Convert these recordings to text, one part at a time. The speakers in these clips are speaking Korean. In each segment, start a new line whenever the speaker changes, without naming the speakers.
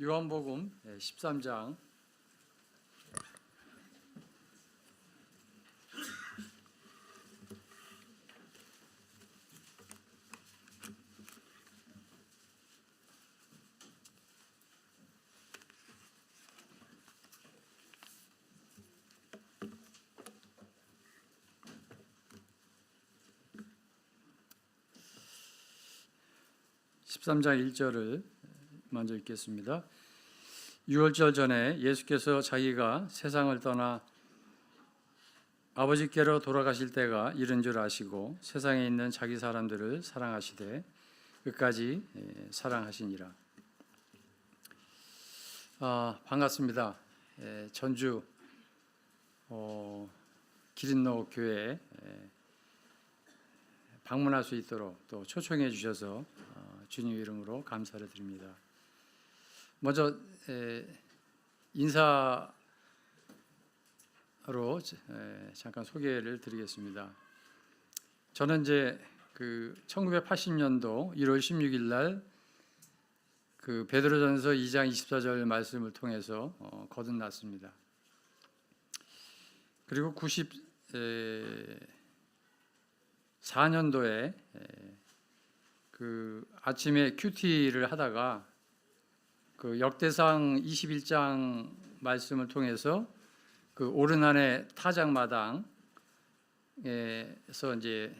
요한복음 13장 13장 1절을 먼저 읽겠습니다. 유월절 전에 예수께서 자기가 세상을 떠나 아버지께로 돌아가실 때가 이른 줄 아시고 세상에 있는 자기 사람들을 사랑하시되 끝까지 사랑하시니라. 반갑습니다. 전주 기린로 교회에 방문할 수 있도록 또 초청해 주셔서 주님 이름으로 감사를 드립니다. 먼저 인사로 잠깐 소개를 드리겠습니다. 저는 이제 1980년도 1월 16일 날 베드로전서 2장 24절 말씀을 통해서 거듭났습니다. 그리고 94년도에 아침에 큐티를 하다가 역대상 21장 말씀을 통해서 오르난의 타작마당에서 이제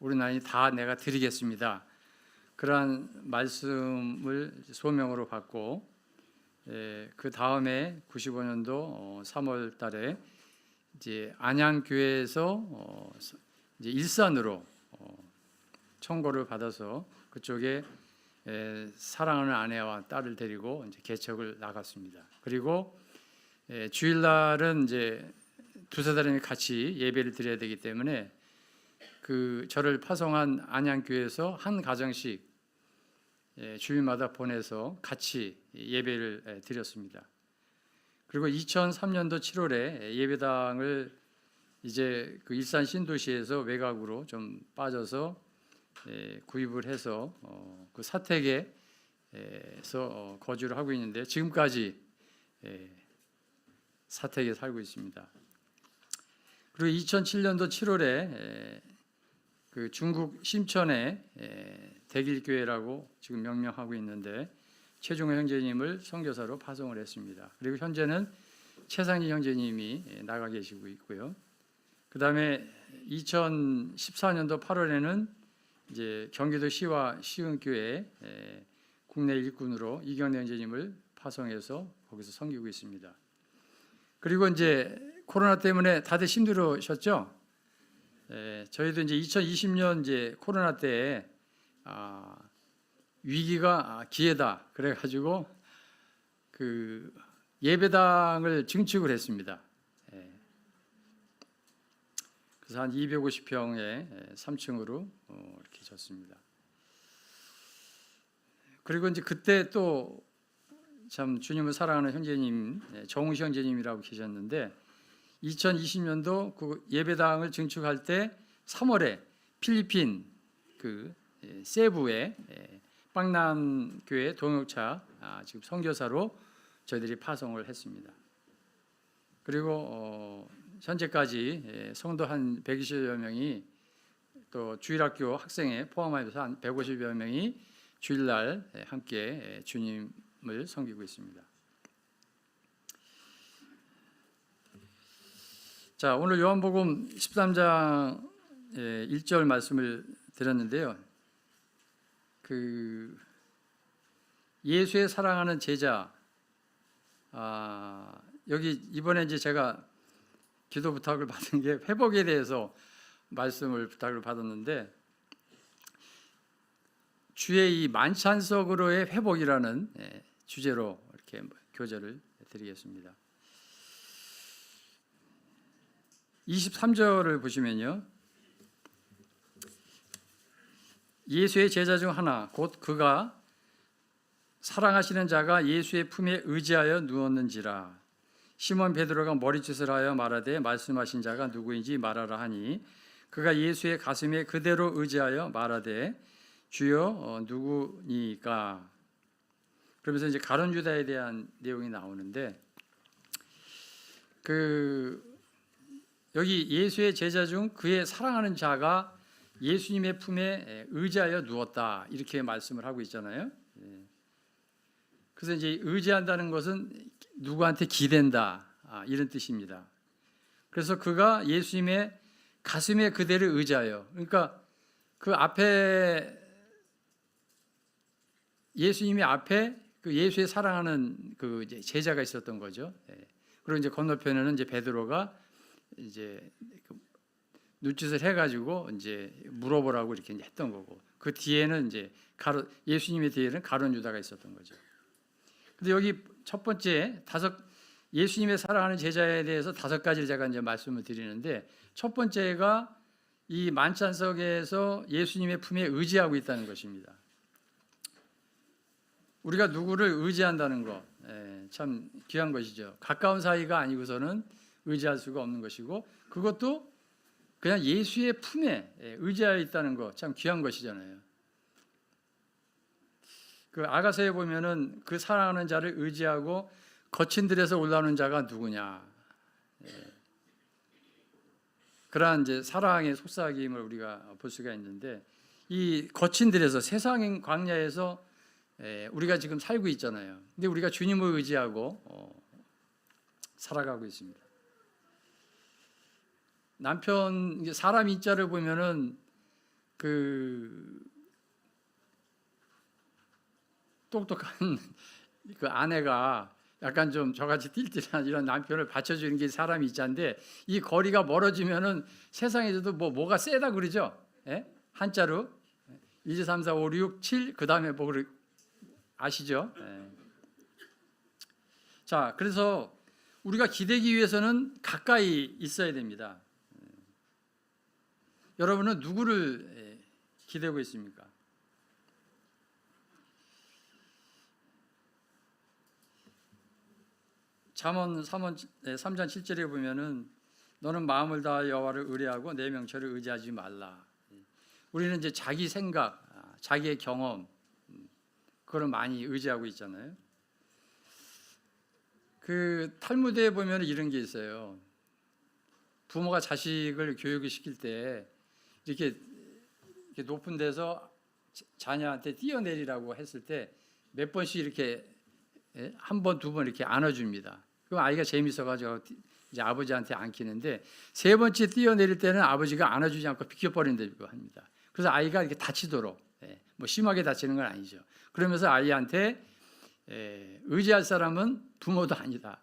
오르난이 다 내가 드리겠습니다. 그러한 말씀을 소명으로 받고 그 다음에 95년도 3월 달에 이제 안양교회에서 이제 일산으로 청고를 받아서 그쪽에 사랑하는 아내와 딸을 데리고 이제 개척을 나갔습니다. 그리고 주일날은 이제 두세 사람이 같이 예배를 드려야 되기 때문에 저를 파송한 안양교회에서 한 가정씩 주일마다 보내서 같이 예배를 드렸습니다. 그리고 2003년도 7월에 예배당을 이제 일산 신도시에서 외곽으로 좀 빠져서 구입을 해서 사택에서 거주를 하고 있는데 지금까지 사택에 살고 있습니다. 그리고 2007년도 7월에 중국 심천에 대길교회라고 지금 명명하고 있는데 최종호 형제님을 선교사로 파송을 했습니다. 그리고 현재는 최상희 형제님이 나가 계시고 있고요. 그 다음에 2014년도 8월에는 이제 경기도 시와 시흥교회 국내 일꾼으로 이경래 형제님을 파송해서 거기서 섬기고 있습니다. 그리고 이제 코로나 때문에 다들 힘들으셨죠? 저희도 이제 2020년 이제 코로나 때 위기가 기회다 그래가지고 예배당을 증축을 했습니다. 그래서 한 250평에 3층으로 이렇게 졌습니다. 그리고 이제 그때 또 참 주님을 사랑하는 형제님 정우시 형제님이라고 계셨는데 2020년도 예배당을 증축할 때 3월에 필리핀 세부에 빵남교회 동역차 지금 선교사로 저희들이 파송을 했습니다. 그리고 현재까지 성도 한 120여 명이 또 주일학교 학생에 포함해서 한 150여 명이 주일날 함께 주님을 섬기고 있습니다. 자, 오늘 요한복음 13장 1절 말씀을 드렸는데요. 예수의 사랑하는 제자, 여기 이번에 이제 제가 기도 부탁을 받은 게 회복에 대해서 말씀을 부탁을 받았는데 주의 이 만찬석으로의 회복이라는 주제로 이렇게 교제를 드리겠습니다. 23절을 보시면요. 예수의 제자 중 하나 곧 그가 사랑하시는 자가 예수의 품에 의지하여 누웠는지라. 시몬 베드로가 머리짓을 하여 말하되 말씀하신 자가 누구인지 말하라 하니 그가 예수의 가슴에 그대로 의지하여 말하되 주여 누구니까. 그러면서 이제 가룟 유다에 대한 내용이 나오는데 여기 예수의 제자 중 그의 사랑하는 자가 예수님의 품에 의지하여 누웠다 이렇게 말씀을 하고 있잖아요. 그래서 이제 의지한다는 것은 누구한테 기댄다 이런 뜻입니다. 그래서 그가 예수님의 가슴에 그대를 의지하여, 그러니까 그 앞에 예수님이 앞에 그 예수의 사랑하는 그 이제 제자가 있었던 거죠. 그리고 이제 건너편에는 이제 베드로가 이제 눈짓을 해가지고 이제 물어보라고 이렇게 했던 거고, 그 뒤에는 이제 예수님의 뒤에는 가룟 유다가 있었던 거죠. 근데 여기 첫 번째 예수님의 사랑하는 제자에 대해서 5가지를 제가 이제 말씀을 드리는데, 첫 번째가 이 만찬석에서 예수님의 품에 의지하고 있다는 것입니다. 우리가 누구를 의지한다는 거, 참 귀한 것이죠. 가까운 사이가 아니고서는 의지할 수가 없는 것이고, 그것도 그냥 예수의 품에 의지하여 있다는 거 참 귀한 것이잖아요. 그 아가서에 보면은 그 사랑하는 자를 의지하고 거친 들에서 올라오는 자가 누구냐, 그러한 이제 사랑의 속삭임을 우리가 볼 수가 있는데, 이 거친 들에서 세상의 광야에서 우리가 지금 살고 있잖아요. 근데 우리가 주님을 의지하고 살아가고 있습니다. 남편 사람 인자를 보면은 그 똑똑한 그 아내가 약간 좀 저같이 띨띨한 이런 남편을 받쳐주는 게 사람 인자인데, 이 거리가 멀어지면은 세상에서도 뭐가 세다 그러죠. 한자로 1, 2, 3, 4, 5, 6, 7 그 다음에 뭐 아시죠? 자, 그래서 우리가 기대기 위해서는 가까이 있어야 됩니다. 여러분은 누구를 기대고 있습니까? 잠언 3장 7절에 보면은 너는 마음을 다하여 여호와를 의뢰하고 내 명철을 의지하지 말라. 우리는 이제 자기 생각, 자기의 경험, 그걸 많이 의지하고 있잖아요. 그 탈무드에 보면 이런 게 있어요. 부모가 자식을 교육을 시킬 때 이렇게 높은 데서 자녀한테 뛰어내리라고 했을 때 몇 번씩 이렇게 한 번, 두 번 이렇게 안아줍니다. 그럼 아이가 재밌어가지고 이제 아버지한테 안기는데, 3번째 뛰어내릴 때는 아버지가 안아주지 않고 비켜버린다고 합니다. 그래서 아이가 이렇게 다치도록, 뭐 심하게 다치는 건 아니죠. 그러면서 아이한테 의지할 사람은 부모도 아니다.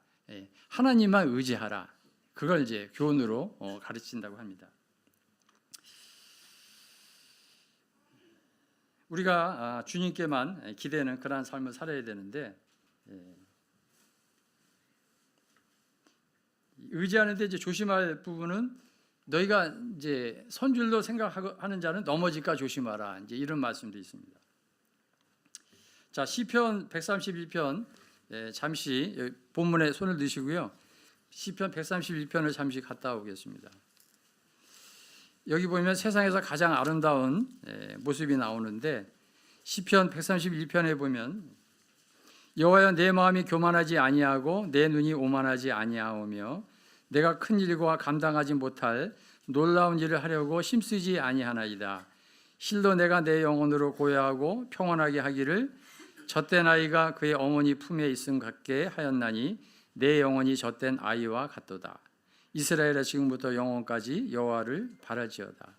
하나님만 의지하라. 그걸 이제 교훈으로 가르친다고 합니다. 우리가 주님께만 기대는 그러한 삶을 살아야 되는데, 의지하는데 이제 조심할 부분은, 너희가 이제 선줄로 생각하는 자는 넘어질까 조심하라. 이제 이런 말씀도 있습니다. 자, 시편 131편 잠시 본문에 손을 드시고요. 시편 131편을 잠시 갔다 오겠습니다. 여기 보면 세상에서 가장 아름다운 모습이 나오는데, 시편 131편에 보면 여호와여 내 마음이 교만하지 아니하고 내 눈이 오만하지 아니하오며 내가 큰 일과 감당하지 못할 놀라운 일을 하려고 힘쓰지 아니하나이다. 실로 내가 내 영혼으로 고요하고 평온하게 하기를 젖된 아이가 그의 어머니 품에 있음 같게 하였나니 내 영혼이 젖된 아이와 같도다. 이스라엘아 지금부터 영원까지 여호와를 바랄지어다.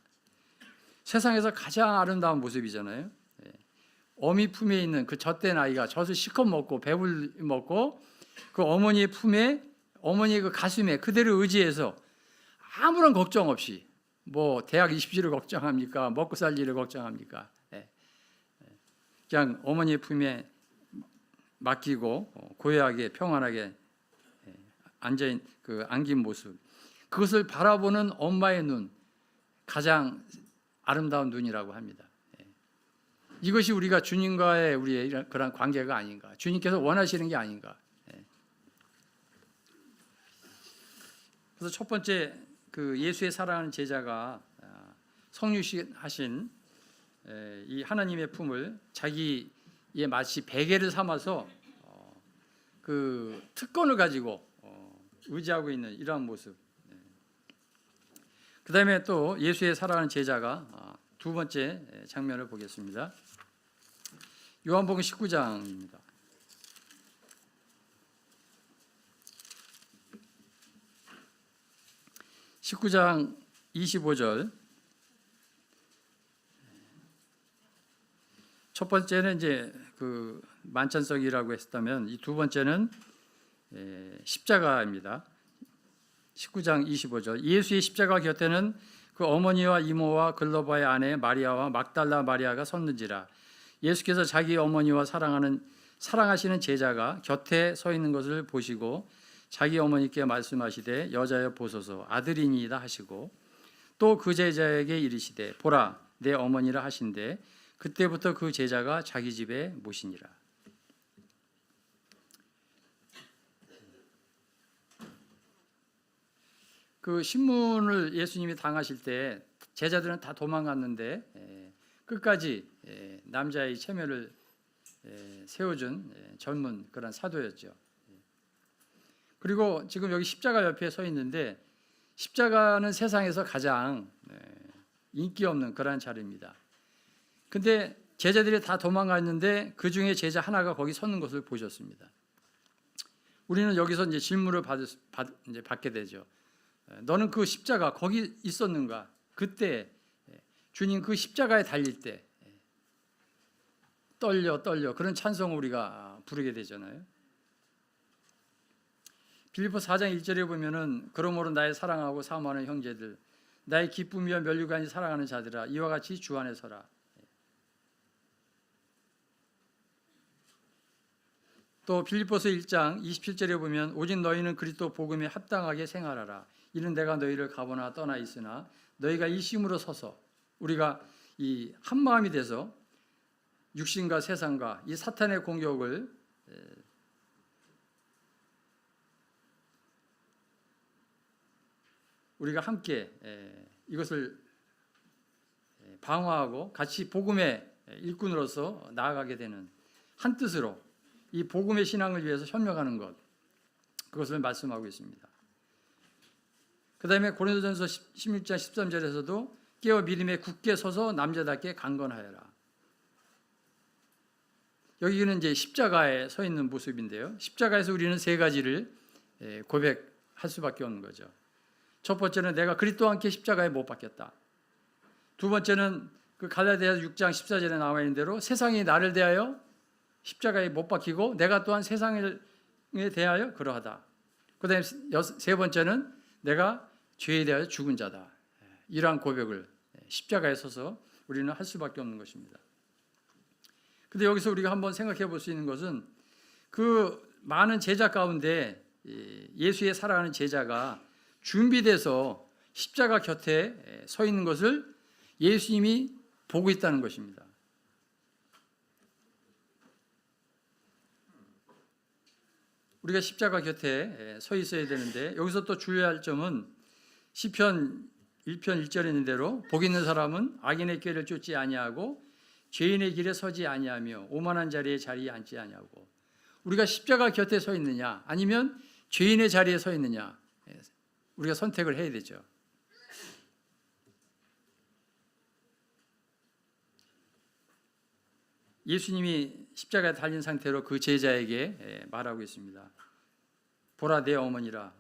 세상에서 가장 아름다운 모습이잖아요. 어미 품에 있는 그 젖된 아이가 젖을 실컷 먹고 배불 먹고 그 어머니의 품에, 어머니의 그 가슴에 그대로 의지해서 아무런 걱정 없이, 뭐 대학 입시를 걱정합니까? 먹고 살 일을 걱정합니까? 그냥 어머니의 품에 맡기고 고요하게 평안하게 앉아있는 그 안긴 모습, 그것을 바라보는 엄마의 눈, 가장 아름다운 눈이라고 합니다. 이것이 우리가 주님과의 우리의 그런 관계가 아닌가, 주님께서 원하시는 게 아닌가. 그래서 첫 번째 그 예수의 사랑하는 제자가 성육신하신 이 하나님의 품을 자기 마치 베개를 삼아서 그 특권을 가지고 의지하고 있는 이러한 모습. 그 다음에 또 예수의 사랑하는 제자가 두 번째 장면을 보겠습니다. 요한복음 19장입니다. 19장 25절. 첫 번째는 이제 그 만찬석이라고 했다면 이 두 번째는 십자가입니다. 19장 25절. 예수의 십자가 곁에는 그 어머니와 이모와 글로바의 아내 마리아와 막달라 마리아가 섰는지라. 예수께서 자기 어머니와 사랑하시는 제자가 곁에 서 있는 것을 보시고 자기 어머니께 말씀하시되 여자여 보소서 아들이니이다 하시고 또 그 제자에게 이르시되 보라 내 어머니라 하신대 그때부터 그 제자가 자기 집에 모시니라. 그 신문을 예수님이 당하실 때 제자들은 다 도망갔는데 끝까지 남자의 체면을 세워준 젊은 그런 사도였죠. 그리고 지금 여기 십자가 옆에 서 있는데 십자가는 세상에서 가장 인기 없는 그런 자리입니다. 근데 제자들이 다 도망갔는데 그 중에 제자 하나가 거기 섰는 것을 보셨습니다. 우리는 여기서 이제 질문을 받게 되죠. 너는 그 십자가 거기 있었는가? 그때 주님 그 십자가에 달릴 때 떨려 그런 찬송을 우리가 부르게 되잖아요. 빌립보 4장 1절에 보면은 그러므로 나의 사랑하고 사모하는 형제들 나의 기쁨이와 면류관이 사랑하는 자들아 이와 같이 주 안에 서라. 또 빌립보서 1장 27절에 보면 오직 너희는 그리스도 복음에 합당하게 생활하라. 이는 내가 너희를 가보나 떠나 있으나 너희가 일심으로 서서 우리가 이 한마음이 돼서 육신과 세상과 이 사탄의 공격을 우리가 함께 이것을 방어하고 같이 복음의 일꾼으로서 나아가게 되는 한 뜻으로 이 복음의 신앙을 위해서 협력하는 것 그것을 말씀하고 있습니다. 그 다음에 고린도전서 16장 13절에서도 깨어 믿음에 굳게 서서 남자답게 강건하여라. 여기는 이제 십자가에 서 있는 모습인데요. 십자가에서 우리는 세 가지를 고백할 수밖에 없는 거죠. 첫 번째는 내가 그리스도와 함께 십자가에 못 박혔다. 두 번째는 그 갈라디아서 6장 14절에 나와 있는 대로 세상이 나를 대하여 십자가에 못 박히고 내가 또한 세상에 대하여 그러하다. 그 다음에 세 번째는 내가 죄에 대하여 죽은 자다. 이러한 고백을 십자가에 서서 우리는 할 수밖에 없는 것입니다. 그런데 여기서 우리가 한번 생각해 볼 수 있는 것은 그 많은 제자 가운데 예수의 사랑하는 제자가 준비돼서 십자가 곁에 서 있는 것을 예수님이 보고 있다는 것입니다. 우리가 십자가 곁에 서 있어야 되는데 여기서 또 주의할 점은 시편 1편 1절에 있는 대로 복 있는 사람은 악인의 꾀를 쫓지 아니하고 죄인의 길에 서지 아니하며 오만한 자리에 앉지 아니하고 우리가 십자가 곁에 서 있느냐 아니면 죄인의 자리에 서 있느냐 우리가 선택을 해야 되죠. 예수님이 십자가에 달린 상태로 그 제자에게 말하고 있습니다. 보라 내 어머니라.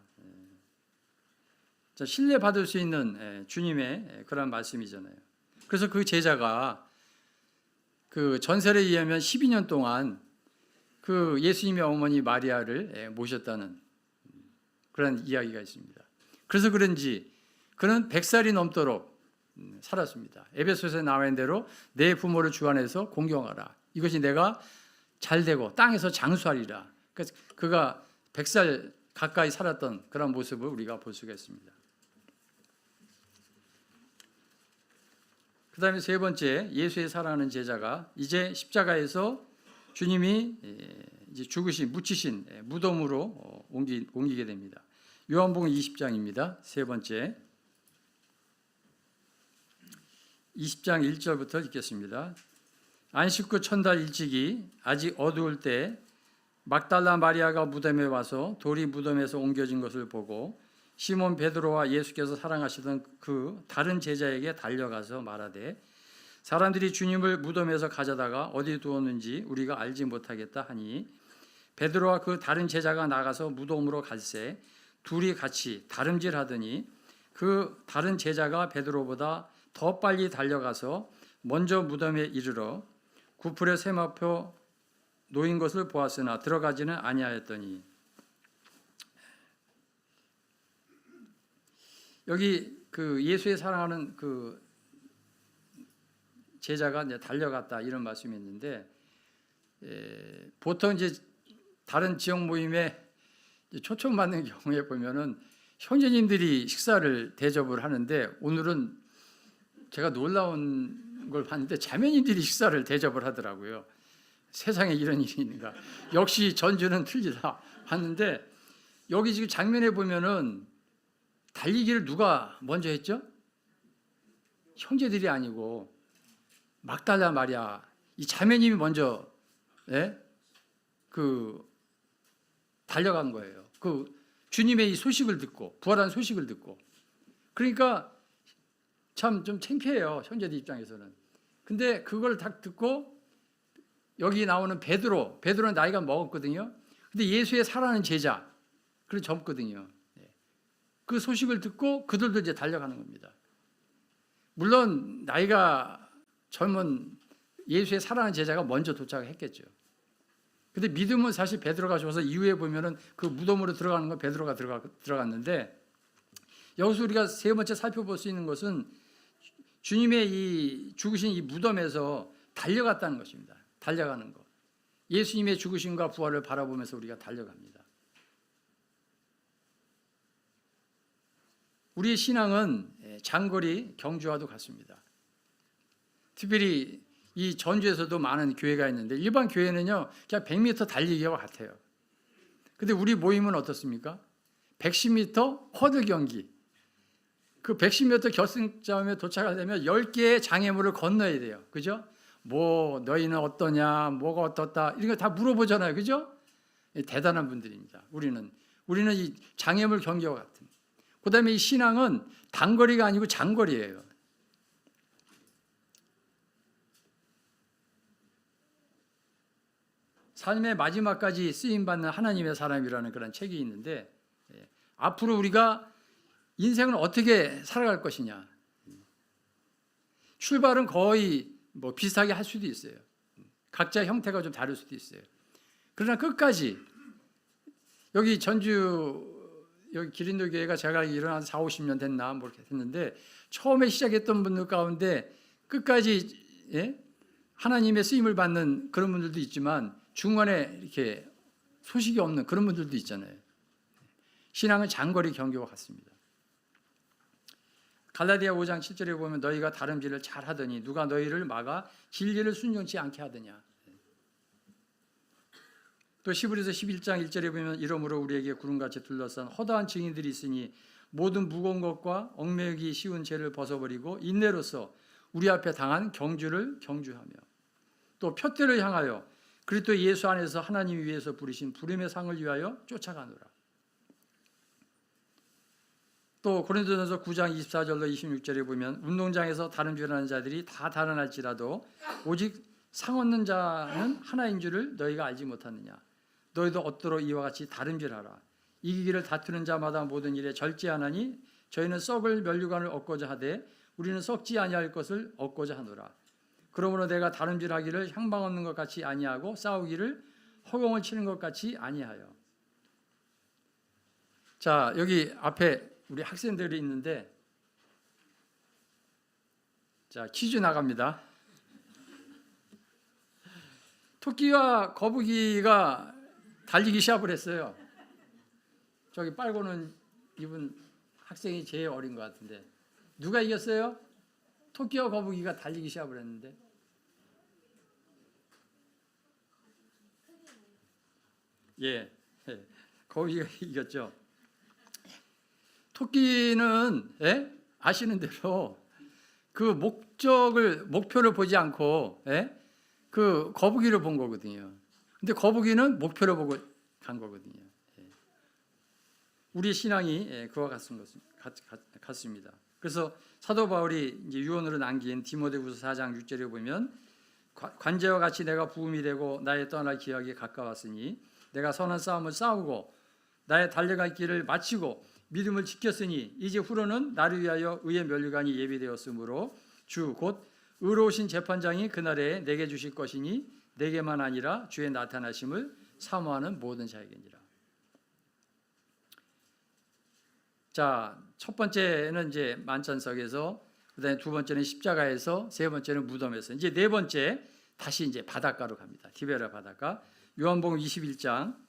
신뢰받을 수 있는 주님의 그런 말씀이잖아요. 그래서 그 제자가 그 전설에 의하면 12년 동안 그 예수님의 어머니 마리아를 모셨다는 그런 이야기가 있습니다. 그래서 그런지 그는 100살이 넘도록 살았습니다. 에베소서에 나와 있는 대로 내 부모를 주 안에서 공경하라. 이것이 내가 잘되고 땅에서 장수하리라. 그래서 그가 100살 가까이 살았던 그런 모습을 우리가 볼 수가 있습니다. 그 다음에 세 번째 예수의 사랑하는 제자가 이제 십자가에서 주님이 이제 죽으신 묻히신 무덤으로 옮기게 됩니다. 요한복음 20장입니다. 세 번째 20장 1절부터 읽겠습니다. 안식 후 첫날 일찍이 아직 어두울 때 막달라 마리아가 무덤에 와서 돌이 무덤에서 옮겨진 것을 보고 시몬 베드로와 예수께서 사랑하시던 그 다른 제자에게 달려가서 말하되 사람들이 주님을 무덤에서 가져다가 어디 두었는지 우리가 알지 못하겠다 하니 베드로와 그 다른 제자가 나가서 무덤으로 갈새 둘이 같이 다름질하더니 그 다른 제자가 베드로보다 더 빨리 달려가서 먼저 무덤에 이르러 구풀에 세마포 놓인 것을 보았으나 들어가지는 아니하였더니. 여기 그 예수의 사랑하는 그 제자가 이제 달려갔다 이런 말씀이 있는데, 보통 이제 다른 지역 모임에 초청받는 경우에 보면은 형제님들이 식사를 대접을 하는데, 오늘은 제가 놀라운 걸 봤는데 자매님들이 식사를 대접을 하더라고요. 세상에 이런 일이 있는가. 역시 전주는 틀리다 봤는데, 여기 지금 장면에 보면은 달리기를 누가 먼저 했죠? 형제들이 아니고 막달라 마리아 이 자매님이 먼저 달려간 거예요. 그 주님의 이 소식을 듣고, 부활한 소식을 듣고. 그러니까 참 좀 창피해요, 형제들 입장에서는. 근데 그걸 딱 듣고 여기 나오는 베드로는 나이가 먹었거든요. 근데 예수의 사랑하는 제자, 그리고 젊거든요. 그 소식을 듣고 그들도 이제 달려가는 겁니다. 물론 나이가 젊은 예수의 사랑하는 제자가 먼저 도착했겠죠. 근데 믿음은 사실 베드로가 줘서 이후에 보면은 그 무덤으로 들어가는 건 베드로가 들어갔는데, 여기서 우리가 세 번째 살펴볼 수 있는 것은 주님의 이 죽으신 이 무덤에서 달려갔다는 것입니다. 달려가는 것. 예수님의 죽으심과 부활을 바라보면서 우리가 달려갑니다. 우리의 신앙은 장거리 경주와도 같습니다. 특별히 이 전주에서도 많은 교회가 있는데, 일반 교회는요 그냥 100m 달리기와 같아요. 근데 우리 모임은 어떻습니까? 110m 허들 경기. 그 110m 결승점에 도착하려면 10개의 장애물을 건너야 돼요. 그죠? 뭐 너희는 어떠냐, 뭐가 어떻다, 이런 거 다 물어보잖아요. 그죠? 대단한 분들입니다. 우리는 이 장애물 경기와 같은. 그다음에 이 신앙은 단거리가 아니고 장거리예요. 삶의 마지막까지 쓰임받는 하나님의 사람이라는 그런 책이 있는데, 앞으로 우리가 인생을 어떻게 살아갈 것이냐. 출발은 거의 뭐 비슷하게 할 수도 있어요. 각자 형태가 좀 다를 수도 있어요. 그러나 끝까지 여기 전주 여기 기린도 교회가 제가 일어난 4, 50년 됐나 뭐 이렇게 했는데, 처음에 시작했던 분들 가운데 끝까지 하나님의 쓰임을 받는 그런 분들도 있지만, 중간에 이렇게 소식이 없는 그런 분들도 있잖아요. 신앙은 장거리 경기와 같습니다. 갈라디아 5장 7절에 보면 너희가 다름질을 잘하더니 누가 너희를 막아 진리를 순종치 않게 하더냐. 또 시브리서 11장 1절에 보면 이러므로 우리에게 구름같이 둘러싼 허다한 증인들이 있으니 모든 무거운 것과 얽매이기 쉬운 죄를 벗어버리고 인내로서 우리 앞에 당한 경주를 경주하며, 또 표대를 향하여 그리스도 예수 안에서 하나님이 위해서 부르신 부름의 상을 위하여 쫓아가노라. 또 고린도전서 9장 24절로 26절에 보면 운동장에서 다름질하는 자들이 다 달아날지라도 오직 상 얻는 자는 하나인 줄을 너희가 알지 못하느냐. 너희도 얻도록 이와 같이 다름질하라. 이기기를 다투는 자마다 모든 일에 절제하나니 저희는 썩을 면류관을 얻고자 하되 우리는 썩지 아니할 것을 얻고자 하노라. 그러므로 내가 다름질하기를 향방 얻는 것 같이 아니하고 싸우기를 허공을 치는 것 같이 아니하여. 자, 여기 앞에 우리 학생들이 있는데, 자, 퀴즈 나갑니다. 토끼와 거북이가 달리기 시합을 했어요. 저기 빨고는 이분 학생이 제일 어린 것 같은데 누가 이겼어요? 토끼와 거북이가 달리기 시합을 했는데, 거북이가 이겼죠. 토끼는 아시는 대로 그 목표를 보지 않고 그 거북이를 본 거거든요. 근데 거북이는 목표를 보고 간 거거든요. 우리 신앙이 그와 같습니다. 그래서 사도 바울이 이제 유언으로 남긴 디모데후서 4장 6절에 보면 관제와 같이 내가 부음이 되고 나의 떠날 기약이 가까웠으니 내가 선한 싸움을 싸우고 나의 달려갈 길을 마치고 믿음을 지켰으니 이제 후로는 나를 위하여 의의 면류관이 예비되었으므로 주 곧 의로우신 재판장이 그날에 내게 주실 것이니 내게만 아니라 주의 나타나심을 사모하는 모든 자에게니라. 자, 첫 번째는 이제 만찬석에서, 그다음에 두 번째는 십자가에서, 세 번째는 무덤에서, 이제 네 번째 다시 이제 바닷가로 갑니다. 디베라 바닷가. 요한복음 21장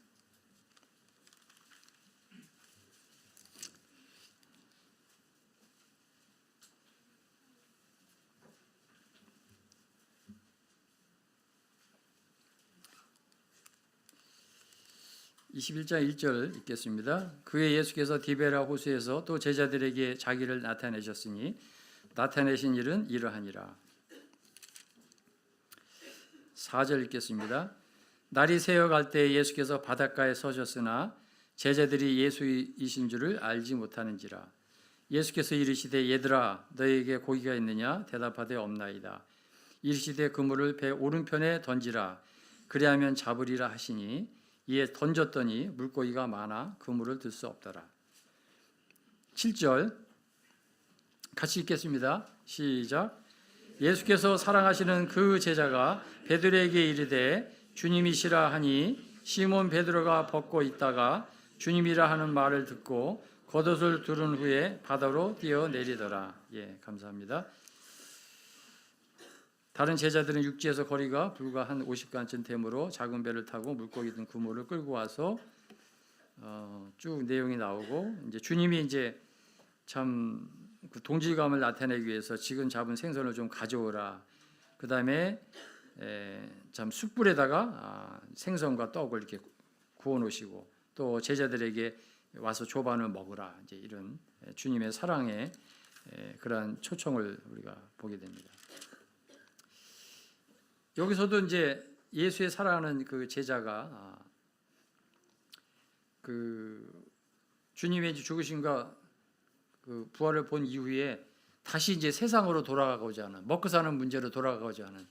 21장 1절 읽겠습니다. 그의 예수께서 디베라 호수에서 또 제자들에게 자기를 나타내셨으니 나타내신 일은 이러하니라. 4절 읽겠습니다. 날이 새어갈 때 예수께서 바닷가에 서셨으나 제자들이 예수이신 줄을 알지 못하는지라. 예수께서 이르시되 얘들아 너희에게 고기가 있느냐 대답하되 없나이다. 이르시되 그물을 배 오른편에 던지라 그리하면 잡으리라 하시니 이에 던졌더니 물고기가 많아 그물을 들 수 없더라. 7절 같이 읽겠습니다. 시작. 예수께서 사랑하시는 그 제자가 베드로에게 이르되 주님이시라 하니 시몬 베드로가 벗고 있다가 주님이라 하는 말을 듣고 겉옷을 두른 후에 바다로 뛰어내리더라. 예, 감사합니다. 다른 제자들은 육지에서 거리가 불과 한 50간쯤 되므로 작은 배를 타고 물고기 든 그물을 끌고 와서 쭉 내용이 나오고, 이제 주님이 이제 참 그 동질감을 나타내기 위해서 지금 잡은 생선을 좀 가져오라. 그 다음에 참 숯불에다가 생선과 떡을 이렇게 구워 놓으시고 또 제자들에게 와서 조반을 먹으라. 이제 이런 주님의 사랑의 그러한 초청을 우리가 보게 됩니다. 여기서도 이제 예수의 사랑하는 그 제자가 그 주님의 이제 죽으심과 그 부활을 본 이후에 다시 이제 세상으로 돌아가고자 하는, 먹고 사는 문제로 돌아가고자 하는,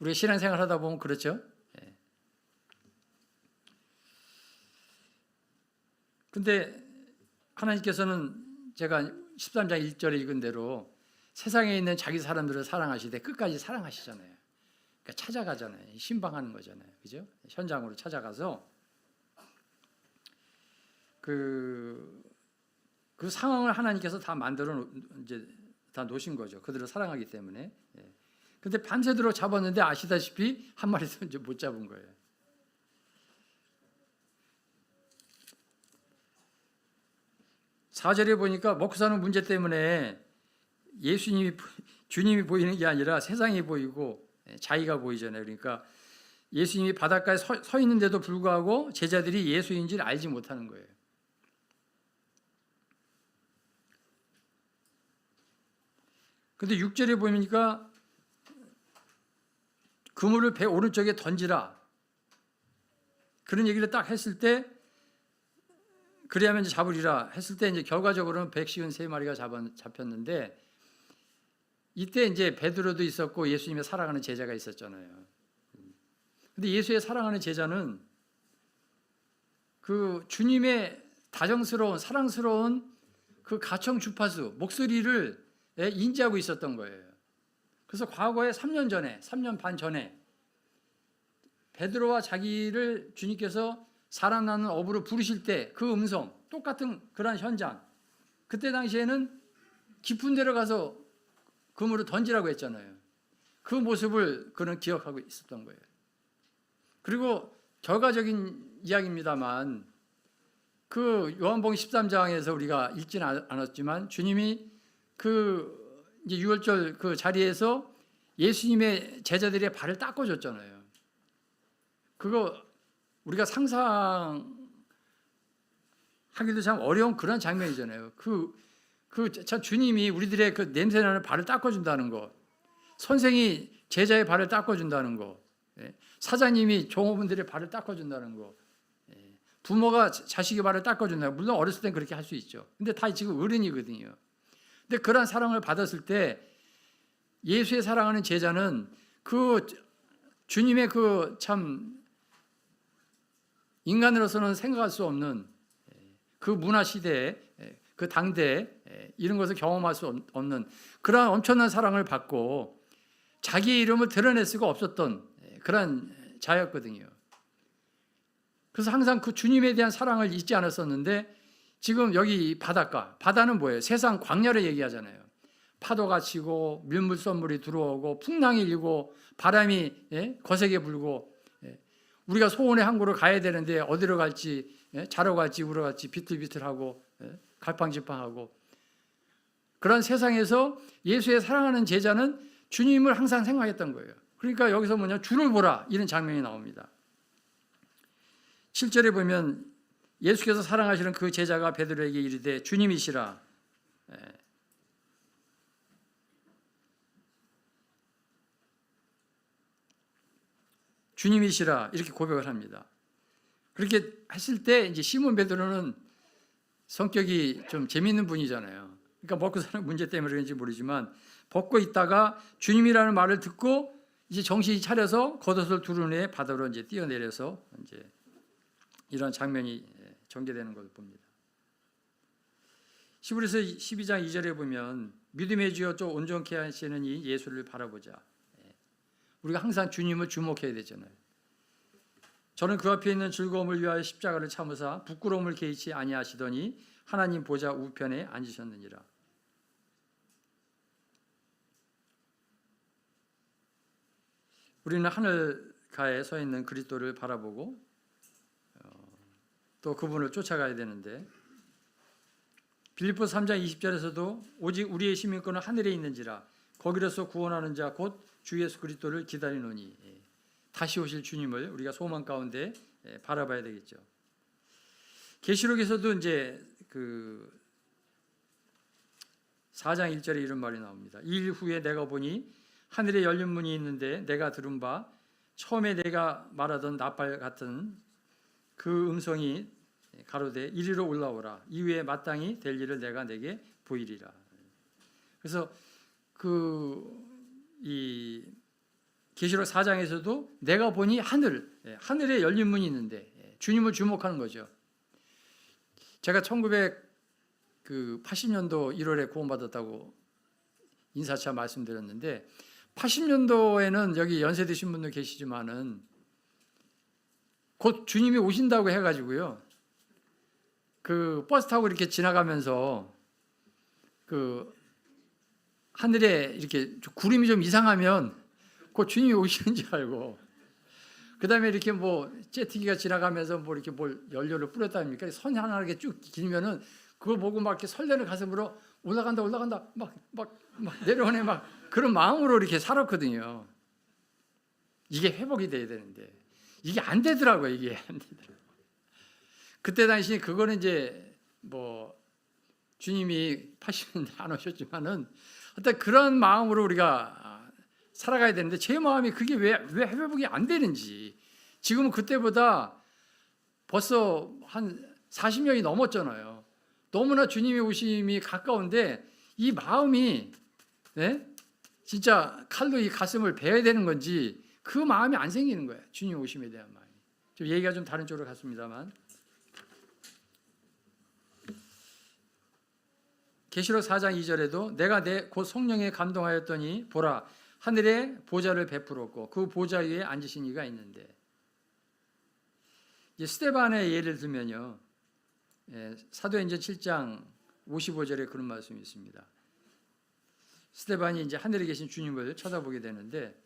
우리가 신앙생활 하다 보면 그렇죠. 근데 하나님께서는 제가 13장 1절에 읽은 대로 세상에 있는 자기 사람들을 사랑하시되 끝까지 사랑하시잖아요. 그러니까 찾아가잖아요. 신방하는 거잖아요. 그죠? 현장으로 찾아가서 그 상황을 하나님께서 다 만들어 이제 다 놓으신 거죠. 그들을 사랑하기 때문에. 근데 밤새도록 잡았는데 아시다시피 한 마리도 이제 못 잡은 거예요. 사절에 보니까 먹고 사는 문제 때문에 주님이 보이는 게 아니라 세상이 보이고 자기가 보이잖아요. 그러니까 예수님이 바닷가에 서 있는데도 불구하고 제자들이 예수인지를 알지 못하는 거예요. 근데 6절에 보니까 그물을 배 오른쪽에 던지라. 그런 얘기를 딱 했을 때, 그래야만 이제 잡으리라 했을 때 이제 결과적으로는 153마리가 잡혔는데, 이때 이제 베드로도 있었고 예수님의 사랑하는 제자가 있었잖아요. 근데 예수의 사랑하는 제자는 그 주님의 다정스러운 사랑스러운 그 가청 주파수 목소리를 인지하고 있었던 거예요. 그래서 과거에 3년 반 전에 베드로와 자기를 주님께서 사람 낳는 어부로 부르실 때 그 음성, 똑같은 그런 현장, 그때 당시에는 깊은 데로 가서 그물을 던지라고 했잖아요. 그 모습을 그는 기억하고 있었던 거예요. 그리고 결과적인 이야기입니다만 그 요한복음 13장에서 우리가 읽지는 않았지만 주님이 그 이제 유월절 그 자리에서 예수님의 제자들의 발을 닦아줬잖아요. 그거 우리가 상상하기도 참 어려운 그런 장면이잖아요. 참 주님이 우리들의 그 냄새나는 발을 닦아준다는 것. 선생이 제자의 발을 닦아준다는 거, 사장님이 종업원들의 발을 닦아준다는 거, 부모가 자식의 발을 닦아준다는 거. 물론 어렸을 땐 그렇게 할 수 있죠. 근데 다 지금 어른이거든요. 근데 그런 사랑을 받았을 때 예수의 사랑하는 제자는 그 주님의 그 참 인간으로서는 생각할 수 없는 그 문화 시대에, 그 당대에 이런 것을 경험할 수 없는 그런 엄청난 사랑을 받고 자기의 이름을 드러낼 수가 없었던 그런 자였거든요. 그래서 항상 그 주님에 대한 사랑을 잊지 않았었는데 지금 여기 바다는 뭐예요? 세상 광야를 얘기하잖아요. 파도가 치고 밀물선물이 들어오고 풍랑이 일고 바람이 거세게 불고 우리가 소원의 항구로 가야 되는데 어디로 갈지 자러 갈지 우러 갈지 비틀비틀하고 갈팡질팡하고 그런 세상에서 예수의 사랑하는 제자는 주님을 항상 생각했던 거예요. 그러니까 여기서 뭐냐 주를 보라 이런 장면이 나옵니다. 7절에 보면 예수께서 사랑하시는 그 제자가 베드로에게 이르되 주님이시라. 주님이시라 이렇게 고백을 합니다. 그렇게 했을 때 이제 시몬 베드로는 성격이 좀 재미있는 분이잖아요. 그러니까 먹고 사는 문제 때문에 그런지 모르지만 벗고 있다가 주님이라는 말을 듣고 이제 정신이 차려서 겉옷을 두른 후에 바다로 이제 뛰어내려서 이제 이런 장면이 전개되는 것을 봅니다. 히브리서 12장 2절에 보면 믿음의 주여 또 온전케 하시는 이 예수를 바라보자. 우리가 항상 주님을 주목해야 되잖아요. 저는 그 앞에 있는 즐거움을 위하여 십자가를 참으사 부끄러움을 개의치 아니하시더니 하나님 보좌 우편에 앉으셨느니라. 우리는 하늘가에 서 있는 그리스도를 바라보고 또 그분을 쫓아가야 되는데 빌립보서 3장 20절에서도 오직 우리의 시민권은 하늘에 있는지라 거기로서 구원하는 자 곧 주 예수 그리스도를 기다리노니 다시 오실 주님을 우리가 소망 가운데 바라봐야 되겠죠. 계시록에서도 이제 그 4장 1절에 이런 말이 나옵니다. 이 일 후에 내가 보니 하늘에 열린 문이 있는데 내가 들은 바 처음에 내가 말하던 나팔 같은 그 음성이 가로되 이리로 올라오라. 이후에 마땅히 될 일을 내가 내게 보이리라. 그래서 이 계시록 4장에서도 내가 보니 하늘에 열린 문이 있는데 주님을 주목하는 거죠. 제가 1980년도 1월에 구원받았다고 인사차 말씀드렸는데 80년도에는 여기 연세 드신 분도 계시지만은 곧 주님이 오신다고 해가지고요. 그 버스 타고 이렇게 지나가면서 그 하늘에 이렇게 구름이 좀 이상하면 곧 주님이 오시는 줄 알고 그 다음에 이렇게 뭐 제트기가 지나가면서 뭐 이렇게 뭘 연료를 뿌렸다니까 선 하나 이렇게 쭉 길면은 그걸 보고 막 이렇게 설레는 가슴으로 올라간다 막 내려오네 막 그런 마음으로 이렇게 살았거든요. 이게 회복이 돼야 되는데 이게 안 되더라고요. 이게 안 되더라고요. 그때 당시 그거는 이제 뭐 주님이 80년대 안 오셨지만은 어떤 그런 마음으로 우리가 살아가야 되는데 제 마음이 그게 왜 회복이 안 되는지 지금은 그때보다 벌써 한 40년이 넘었잖아요. 너무나 주님의 오심이 가까운데 이 마음이 진짜 칼로 이 가슴을 베어야 되는 건지 그 마음이 안 생기는 거예요. 주님 오심에 대한 마음이. 좀 얘기가 좀 다른 쪽으로 갔습니다만 계시록 4장 2절에도 내가 내 곧 성령에 감동하였더니 보라 하늘에 보좌를 베풀었고 그 보좌 위에 앉으신 이가 있는데 이제 스데반의 예를 들면요. 사도행전 7장 55절에 그런 말씀이 있습니다. 스데반이 이제 하늘에 계신 주님을 쳐다보게 되는데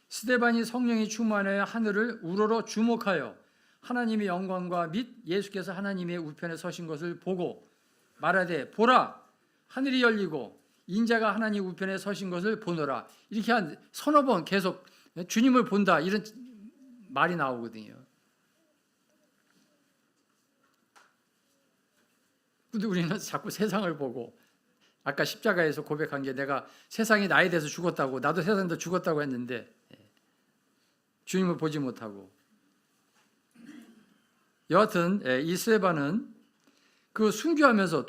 스데반이 성령이 충만하여 하늘을 우러러 주목하여 하나님의 영광과 및 예수께서 하나님의 우편에 서신 것을 보고 말하되 보라 하늘이 열리고 인자가 하나님 우편에 서신 것을 보노라. 이렇게 한 서너 번 계속 주님을 본다 이런 말이 나오거든요. 근데 우리는 자꾸 세상을 보고 아까 십자가에서 고백한 게 내가 세상이 나에 대해서 죽었다고, 나도 세상에서 죽었다고 했는데 주님을 보지 못하고. 여하튼 이 스데반은 그 순교하면서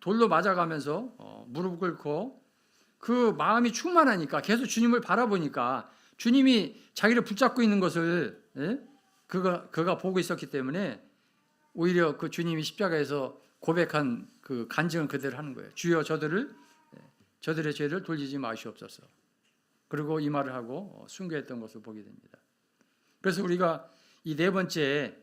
돌로 맞아가면서 무릎 꿇고 그 마음이 충만하니까 계속 주님을 바라보니까 주님이 자기를 붙잡고 있는 것을 그가 보고 있었기 때문에 오히려 그 주님이 십자가에서 고백한 그 간증을 그대로 하는 거예요. 주여 저들의 죄를 돌리지 마시옵소서. 그리고 이 말을 하고 순교했던 것을 보게 됩니다. 그래서 우리가 이 네 번째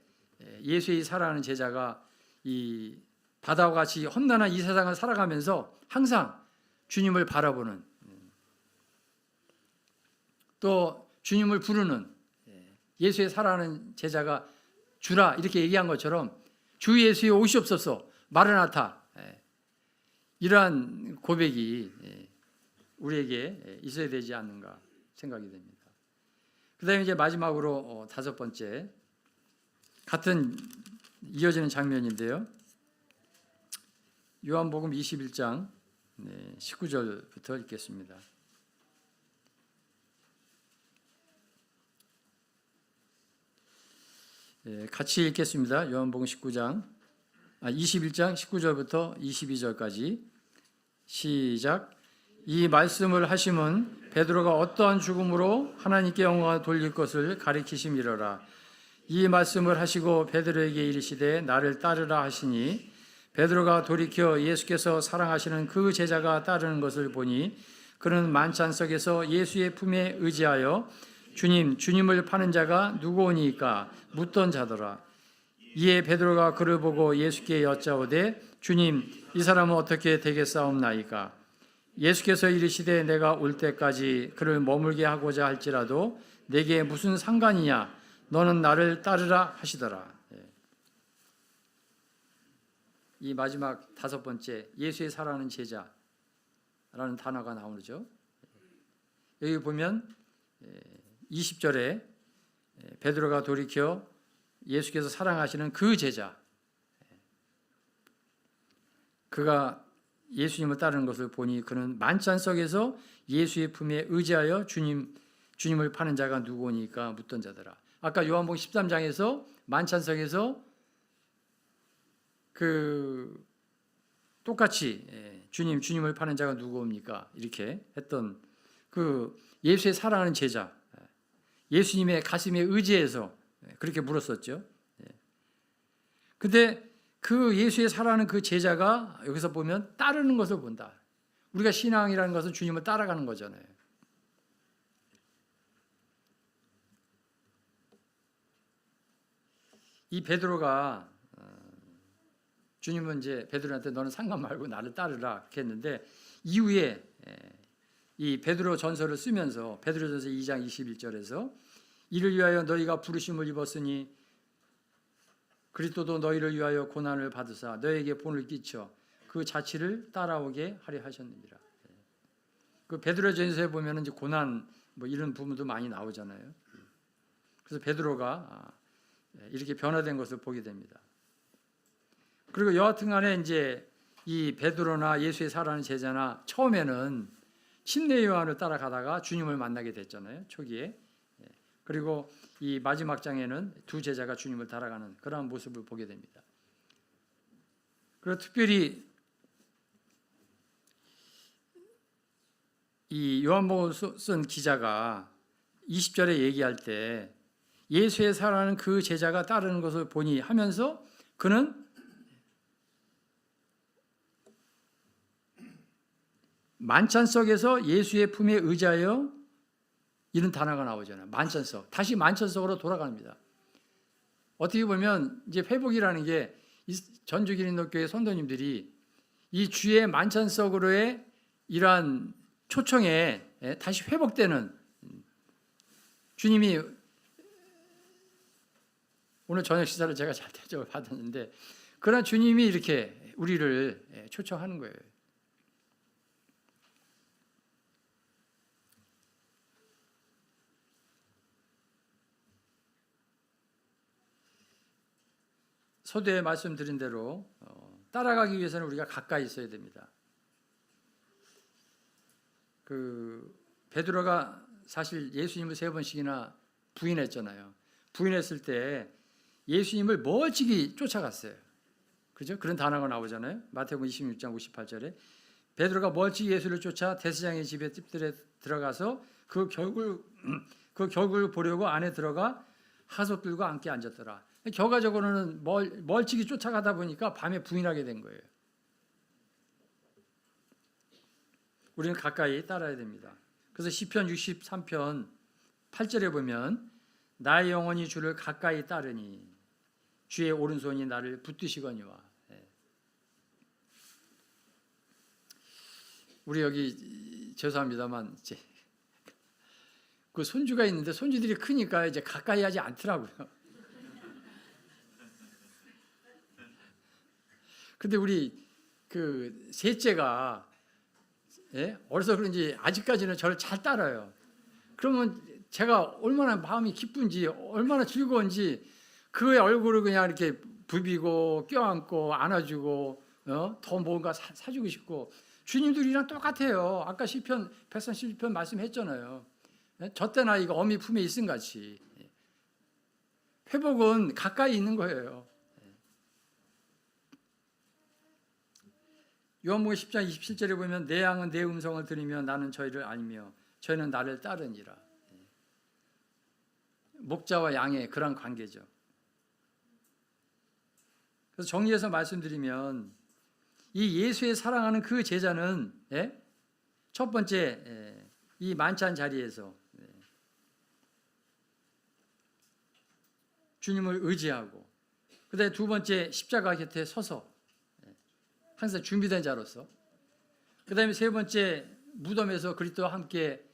예수의 사랑하는 제자가 이 바다와 같이 험난한 이 세상을 살아가면서 항상 주님을 바라보는, 또 주님을 부르는 예수의 사랑하는 제자가 주라 이렇게 얘기한 것처럼 주 예수여 오시옵소서 마르나타, 이러한 고백이 우리에게 있어야 되지 않는가 생각이 됩니다. 그 다음에 이제 마지막으로 다섯 번째, 같은 이어지는 장면인데요. 요한복음 21장 19절부터 읽겠습니다. 같이 읽겠습니다. 요한복음 21장 19절부터 22절까지 시작. 이 말씀을 하심은 베드로가 어떠한 죽음으로 하나님께 영광을 돌릴 것을 가리키심이로라. 이 말씀을 하시고 베드로에게 이르시되 나를 따르라 하시니 베드로가 돌이켜 예수께서 사랑하시는 그 제자가 따르는 것을 보니 그는 만찬석에서 예수의 품에 의지하여 주님을 파는 자가 누구오니까 묻던 자더라. 이에 베드로가 그를 보고 예수께 여짜오되 주님 이 사람은 어떻게 되겠사옵나이까? 예수께서 이르시되 내가 올 때까지 그를 머물게 하고자 할지라도 내게 무슨 상관이냐? 너는 나를 따르라 하시더라. 이 마지막 다섯 번째 예수의 사랑하는 제자라는 단어가 나오죠. 여기 보면 20절에 베드로가 돌이켜 예수께서 사랑하시는 그 제자, 그가 예수님을 따르는 것을 보니 그는 만찬석에서 예수의 품에 의지하여 주님을 파는 자가 누구오니까 묻던 자더라. 아까 요한복음 13장에서 만찬석에서 똑같이 주님을 파는 자가 누구옵니까? 이렇게 했던 그 예수의 사랑하는 제자, 예수님의 가슴에 의지해서 그렇게 물었었죠. 근데 그 예수의 사랑하는 그 제자가 여기서 보면 따르는 것을 본다. 우리가 신앙이라는 것은 주님을 따라가는 거잖아요. 이 베드로가 주님은 이제 베드로한테 너는 상관 말고 나를 따르라 이렇게 했는데 이후에 이 베드로 전서를 쓰면서 베드로전서 2장 21절에서 이를 위하여 너희가 부르심을 입었으니 그리스도도 너희를 위하여 고난을 받으사 너에게 본을 끼쳐 그 자취를 따라오게 하려 하셨느니라. 그 베드로전서에 보면 이제 고난 뭐 이런 부분도 많이 나오잖아요. 그래서 베드로가 이렇게 변화된 것을 보게 됩니다. 그리고 여하튼간에 이제 이 베드로나 예수의 사랑하는 제자나 처음에는 침례 요한을 따라가다가 주님을 만나게 됐잖아요. 초기에. 그리고 이 마지막 장에는 두 제자가 주님을 따라가는 그런 모습을 보게 됩니다. 그리고 특별히 이 요한복음 쓴 기자가 20절에 얘기할 때 예수의 사랑하는 그 제자가 따르는 것을 보니 하면서 그는 만찬석에서 예수의 품에 의지하여 이런 단어가 나오잖아요. 만찬석. 다시 만찬석으로 돌아갑니다. 어떻게 보면 이제 회복이라는 게 전주기린노교회 성도님들이 이 주의 만찬석으로의 이러한 초청에 다시 회복되는, 주님이 오늘 저녁 식사를 제가 잘 대접을 받았는데 그러나 주님이 이렇게 우리를 초청하는 거예요. 서두에 말씀드린 대로 따라가기 위해서는 우리가 가까이 있어야 됩니다. 베드로가 사실 예수님을 3번씩이나 부인했잖아요. 부인했을 때 예수님을 멀찍이 쫓아갔어요. 그죠? 그런 단어가 나오잖아요. 마태복음 26장 58절에 베드로가 멀찍이 예수를 쫓아 대제사장의 집에 뜰에 들어가서 그 격을 보려고 안에 들어가 하솥들과 함께 앉았더라. 결과적으로는 멀찍이 쫓아가다 보니까 밤에 부인하게 된 거예요. 우리는 가까이 따라야 됩니다. 그래서 시편 63편 8절에 보면 나의 영혼이 주를 가까이 따르니 주의 오른손이 나를 붙드시거니와. 우리 여기 죄송합니다만 이제 그 손주가 있는데 손주들이 크니까 이제 가까이 하지 않더라고요. 근데 우리 그 셋째가 어려서 그런지 아직까지는 저를 잘 따라요. 그러면 제가 얼마나 마음이 기쁜지 얼마나 즐거운지 그의 얼굴을 그냥 이렇게 부비고 껴안고 안아주고 더 뭔가 사주고 싶고 주님도 우리랑 똑같아요. 아까 시편 131편 말씀했잖아요. 저 때나 이거 어미 품에 있음 같이 회복은 가까이 있는 거예요. 요한복음 10장 27절에 보면 내 양은 내 음성을 들으며 나는 저희를 알며 저희는 나를 따르니라. 목자와 양의 그런 관계죠. 그래서 정리해서 말씀드리면 이 예수의 사랑하는 그 제자는 첫 번째 이 만찬 자리에서 주님을 의지하고 그다음에 두 번째 십자가 곁에 서서 항상 준비된 자로서 그다음에 세 번째 무덤에서 그리스도와 함께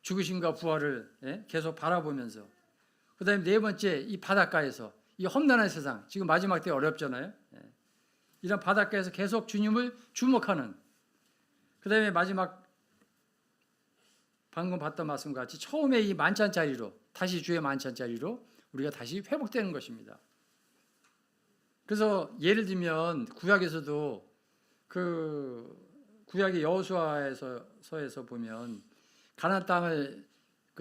죽으심과 부활을 계속 바라보면서 그다음에 네 번째 이 바닷가에서 이 험난한 세상 지금 마지막 때 어렵잖아요. 이런 바닷가에서 계속 주님을 주목하는 그다음에 마지막 방금 봤던 말씀과 같이 처음에 이 만찬 자리로 다시 주의 만찬 자리로 우리가 다시 회복되는 것입니다. 그래서 예를 들면 구약에서도 그 구약의 여호수아서에서 보면 가나안 땅을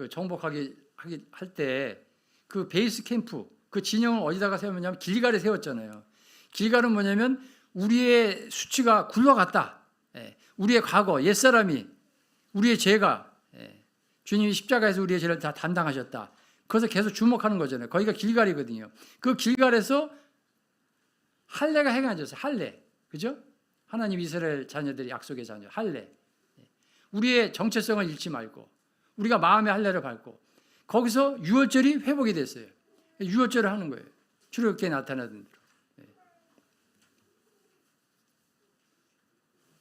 정복하게 할 때 그 베이스 캠프 그 진영을 어디다가 세우냐면 길갈에 세웠잖아요. 길갈은 뭐냐면 우리의 수치가 굴러갔다. 우리의 과거 옛사람이 우리의 죄가 주님이 십자가에서 우리의 죄를 다 담당하셨다. 그래서 계속 주목하는 거잖아요. 거기가 길갈이거든요. 그 길갈에서 할례가 행해졌어요. 할례. 그죠? 하나님 이스라엘 자녀들이 약속의 자녀 할례. 우리의 정체성을 잃지 말고 우리가 마음의 할례를 밟고 거기서 유월절이 회복이 됐어요. 유월절을 하는 거예요. 출애굽기에 나타나던 대로.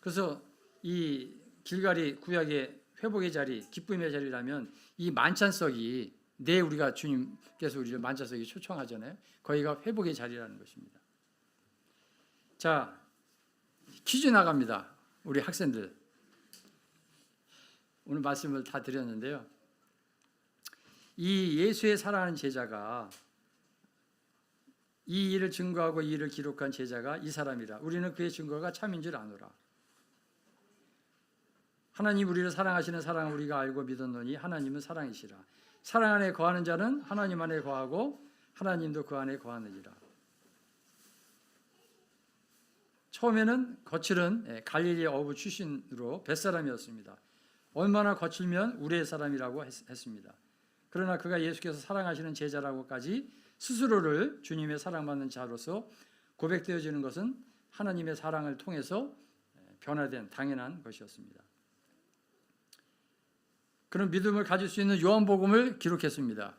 그래서 이 길갈이 구약의 회복의 자리, 기쁨의 자리라면 이 만찬석이 우리가 주님께서 우리를 만찬석에 초청하잖아요. 거기가 회복의 자리라는 것입니다. 자, 퀴즈 나갑니다. 우리 학생들. 오늘 말씀을 다 드렸는데요. 이 예수의 사랑하는 제자가 이 일을 증거하고 이 일을 기록한 제자가 이 사람이라. 우리는 그의 증거가 참인 줄 아노라. 하나님 우리를 사랑하시는 사랑을 우리가 알고 믿었노니 하나님은 사랑이시라. 사랑 안에 거하는 자는 하나님 안에 거하고 하나님도 그 안에 거하느니라. 처음에는 거칠은 갈릴리 어부 출신으로 벳사람이었습니다. 얼마나 거칠면 우리의 사람이라고 했습니다. 그러나 그가 예수께서 사랑하시는 제자라고까지 스스로를 주님의 사랑받는 자로서 고백되어지는 것은 하나님의 사랑을 통해서 변화된 당연한 것이었습니다. 그런 믿음을 가질 수 있는 요한복음을 기록했습니다.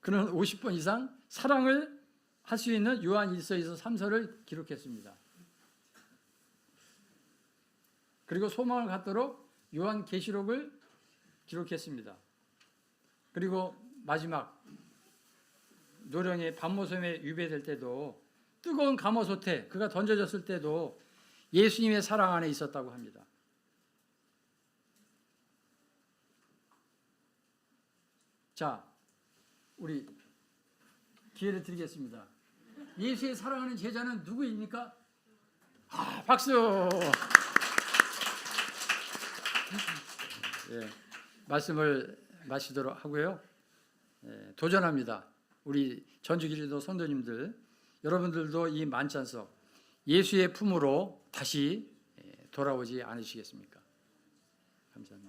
그는 50번 이상 사랑을 할 수 있는 요한 1서, 2서, 3서를 기록했습니다. 그리고 소망을 갖도록 요한 계시록을 기록했습니다. 그리고 마지막 노령의 밤모섬에 유배될 때도 뜨거운 가마솥에 그가 던져졌을 때도 예수님의 사랑 안에 있었다고 합니다. 자, 우리 기회를 드리겠습니다. 예수의 사랑하는 제자는 누구입니까? 박수! 예, 말씀을 마치도록 하고요. 예, 도전합니다. 우리 전주기도 성도님들, 여러분들도 이 만찬석 예수의 품으로 다시 돌아오지 않으시겠습니까? 감사합니다.